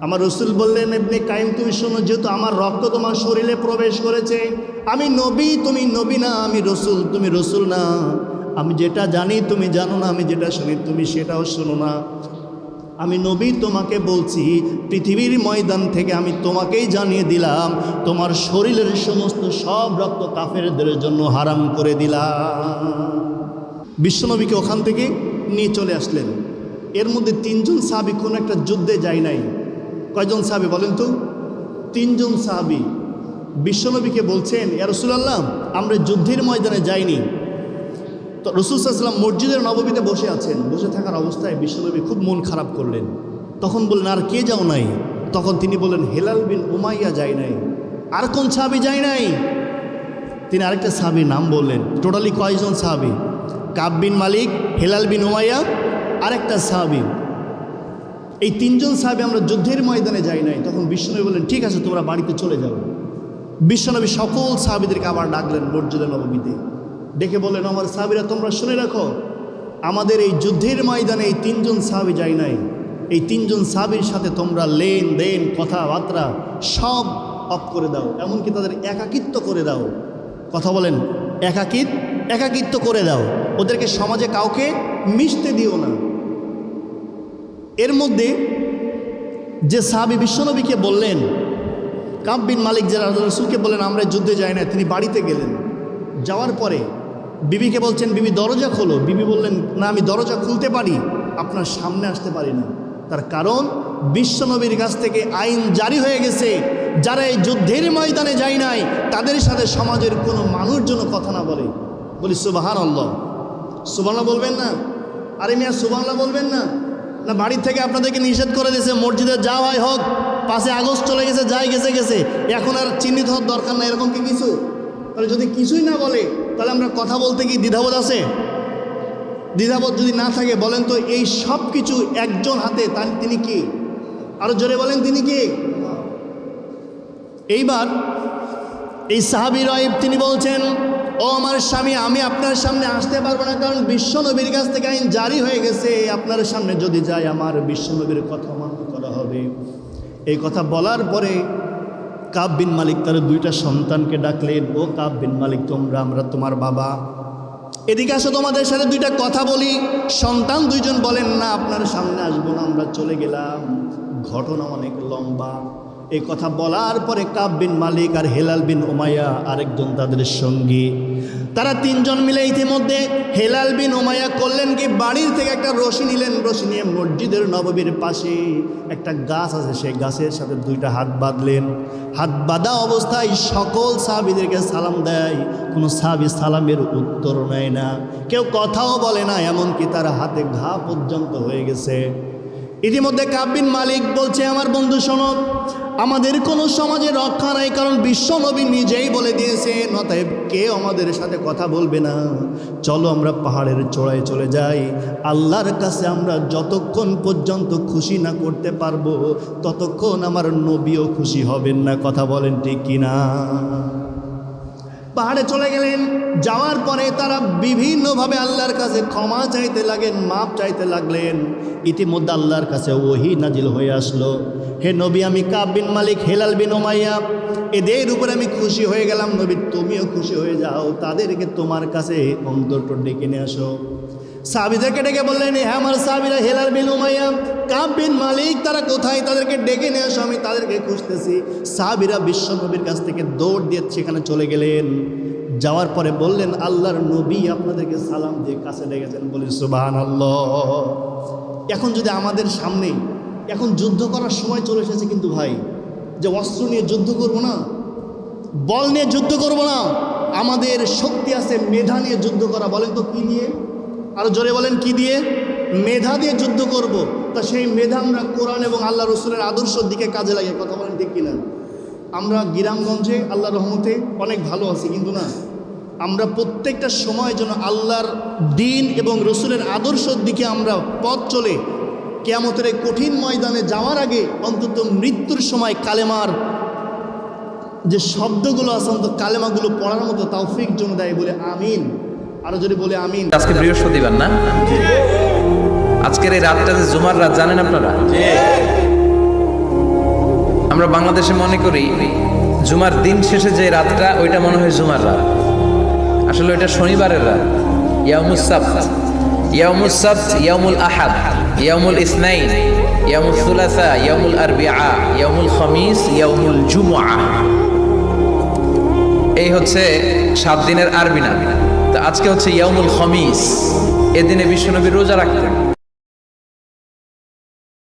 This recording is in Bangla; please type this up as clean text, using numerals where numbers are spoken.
আমার রসুল বললেন, ইবনে কাইম তুমি শোনো, যেহেতু আমার রক্ত তোমার শরীরে প্রবেশ করেছে, আমি নবী তুমি নবী না, আমি রসুল তুমি রসুল না, আমি যেটা জানি তুমি জানো না, আমি যেটা শুনি তুমি সেটাও শোনো না। আমি নবী তোমাকে বলছি, পৃথিবীর ময়দান থেকে আমি তোমাকেই জানিয়ে দিলাম, তোমার শরীরের সমস্ত সব রক্ত কাফেরদের জন্য হারাম করে দিলাম। বিশ্বনবীকে ওখান থেকে নিয়ে চলে আসলেন। এর মধ্যে 3 জন সাহাবী কোনো একটা যুদ্ধে যায় নাই। কয়জন সাহাবী বলেন তো? 3 জন সাহাবী বিশ্বনবীকে বলছেন, ইয়া রাসূলুল্লাহ, আমরা যুদ্ধের ময়দানে যাইনি। তো রাসূল সাল্লাল্লাহু আলাইহি ওয়াসাল্লাম মসজিদের নববীতে বসে আছেন। বসে থাকার অবস্থায় বিশ্বনবী খুব মন খারাপ করলেন। তখন বললেন, আর কে যাও নাই? তখন তিনি বললেন, হেলাল বিন উমাইয়া যায় নাই। আর কোন সাহাবী যায় নাই? তিনি আরেকটা সাহাবীর নাম বললেন। টোটালি কয়জন সাহাবী? কাব বিন মালিক, হেলাল বিন উমাইয়া, আরেকটা সাহাবী। এই 3 জন সাহাবী আমরা যুদ্ধের ময়দানে যাই নাই। তখন বিশ্বনবী বললেন, ঠিক আছে তোমরা বাড়িতে চলে যাও। বিশ্বনবী সকল সাহাবীদেরকে আবার ডাকলেন মসজিদে নববীতে। ডেকে বললেন, আমার সাহাবীরা তোমরা শুনে রাখো, আমাদের এই যুদ্ধের ময়দানে এই 3 জন সাহাবী যায় নাই। এই 3 জন সাহাবীর সাথে তোমরা লেনদেন কথাবার্তা সব অফ করে দাও, এমনকি তাদের একাকিত্ব করে দাও। কথা বলেন, একাকিত্ব করে দাও, ওদেরকে সমাজে কাউকে মিশতে দিও না। এর মধ্যে যে সাহাবী বিশ্বনবীকে বললেন, কাব বিন মালিক, যারা রাসূলকে বললেন আমরা যুদ্ধে যাই না, তিনি বাড়িতে গেলেন। যাওয়ার পরে বিবিকে বলছেন, বিবি দরজা খোলো। বিবি বললেন, না আমি দরজা খুলতে পারি, আপনার সামনে আসতে পারি না। তার কারণ বিশ্বনবীর কাছ থেকে আইন জারি হয়ে গেছে, যারা এই যুদ্ধের ময়দানে যায় নাই তাদের সাথে সমাজের কোনো মানুষ যেন কথা না বলে। বলি সুবহানাল্লাহ। সুবহানাল্লাহ বলবেন না? আরে মিয়া সুবহানাল্লাহ বলবেন না? না বাড়ি থেকে আপনাদেরকে নিষেধ করে দিয়েছে, মসজিদে যাওয়াই হোক, 5 আগস্ট চলে গেছে, যাই গেছে, এখন আর চিহ্নিত হওয়ার দরকার নাই, এরকম কি কিছু? তাহলে যদি কিছুই না বলে, তাহলে আমরা কথা বলতে কি দ্বিধাবোধ আছে? দ্বিধাবোধ যদি না থাকে, বলেন তো এই সব কিছু একজন হাতে, তিনি কি? আরো জোরে বলেন, তিনি কি? এইবার এই সাহাবী রাইব তিনি বলছেন, ও আমার স্বামী, আমি আপনার সামনে আসতে পারবো না, কারণ বিশ্বনবীর কাছ থেকে আইন জারি হয়ে গেছে, আপনার সামনে যদি যাই আমার বিশ্বনবীর কথা মান্য করা হবে। এই কথা বলার পরে কাব বিন মালিক তার 2টা সন্তানকে ডাকলেন, ও কাব বিন মালিক, আমরা তোমার বাবা, এদিকে আসো, তোমাদের সাথে 2টা কথা বলি। সন্তান 2 জন বলেন, না আপনার সামনে আসবো না, আমরা চলে গেলাম। ঘটনা অনেক লম্বা। এই কথা বলার পরে কাব বিন মালিক আর হেলাল বিন উমাইয়া আরেকজন তাদের সঙ্গী, তারা 3 জন মিলে ইতিমধ্যে হেলাল বিন উমাইয়া করলেন কি, বাড়ির থেকে একটা রশি নিলেন। রশি নিয়ে মসজিদের নববীর পাশে একটা গাছ আছে, সেই গাছের সাথে 2টা হাত বাঁধলেন। হাত বাঁধা অবস্থায় সকল সাহাবীদেরকে সালাম দেয়। কোনো সাহাবী সালামের উত্তর নেয় না, কেউ কথাও বলে না, এমনকি তার হাতে ঘা পর্যন্ত হয়ে গেছে। ইতিমধ্যে কাব বিন মালিক বলছে, আমার বন্ধু শোনো, আমাদের কোনো সমাজে রক্ষা নাই, কারণ বিশ্বনবী নিজেই বলে দিয়েছেন, অতএব কেউ আমাদের সাথে কথা বলবে না। চলো আমরা পাহাড়ের চূড়ায় চলে যাই, আল্লাহর কাছে আমরা যতক্ষণ পর্যন্ত খুশি না করতে পারবো ততক্ষণ আমার নবীও খুশি হবেন না। কথা বলেন ঠিক কিনা? পাহাড়ে চলে গেলেন। যাওয়ার পরে তারা বিভিন্নভাবে আল্লাহর কাছে ক্ষমা চাইতে লাগলেন, মাপ চাইতে লাগলেন। ইতিমধ্যে আল্লাহর কাছে ওহী নাজিল হয়ে আসলো, হে নবী, আমি কাব বিন মালিক, হেলাল বিন উমাইয়া, এদের উপরে আমি খুশি হয়ে গেলাম। নবী তুমিও খুশি হয়ে যাও, তাদেরকে তোমার কাছে অন্তত ডেকে নিয়ে আসো। সাহাবীদেরকে ডেকে বললেন, হ্যাঁ আমার সাহাবীরা, হেলাল বিন উমাইয়া, কাব বিন মালিক, তারা কোথায়? তাদেরকে ডেকে নিয়ে আসো, আমি তাদেরকে খুঁজতেছি। সাহাবীরা বিশ্বনবীর কাছ থেকে দৌড় দিয়ে সেখানে চলে গেলেন। যাওয়ার পরে বললেন, আল্লাহর নবী আপনাদেরকে সালাম দিয়ে কাছে ডেকেছেন। বলি সুবহানাল্লাহ। এখন যদি আমাদের সামনে, এখন যুদ্ধ করার সময় চলে এসেছে কিন্তু ভাই, যে অস্ত্র নিয়ে যুদ্ধ করব না, বল নিয়ে যুদ্ধ করব না, আমাদের শক্তি আছে মেধা নিয়ে যুদ্ধ করা। বলেন তো কি দিয়ে? আরো জোরে বলেন, কি দিয়ে? মেধা দিয়ে যুদ্ধ করব। তা সেই মেধা আমরা কোরআন এবং আল্লাহ রসুলের আদর্শের দিকে কাজে লাগে। কথা বলেন ঠিক কিনা? আমরা গ্রামগঞ্জে আল্লাহর রহমতে অনেক ভালো আছি, কিন্তু না, আমরা প্রত্যেকটা সময় যেন আল্লাহর দ্বীন এবং রসুলের আদর্শের দিকে আমরা পথ চলে কিয়ামতের এই কঠিন ময়দানে যাওয়ার আগে অন্তত মৃত্যুর সময় কালেমার যে শব্দগুলো আছে, অন্তত কালেমাগুলো পড়ার মতো তৌফিক যেন দেয়। বলে আমিন। আরো যদি বলে আমিন। আজকে বৃহস্পতিবার না? আজকের এই রাতটা যে জুমার রাত, জানেন আপনারা? আমরা বাংলাদেশে মনে করি জুমার দিন শেষে যে রাতটা ওইটা মনে হয় জুমার রাত, আসলে ওইটা শনিবারের রাত। ইয়াউমুস সাবত, ইয়াউমুস সাবত, ইয়াউমুল আহাদ, ইয়াউমুল ইসনাইন, ইয়াউমুল সুলাসা, ইয়াউমুল আরবিআ, ইয়াউমুল খামিস, ইয়াউমুল জুমআ। এই হচ্ছে 7 দিনের আরবি নাম। তো আজকে হচ্ছে ইয়াউমুল খামিস, এদিনে বিশ্বনবী রোজা রাখতেন।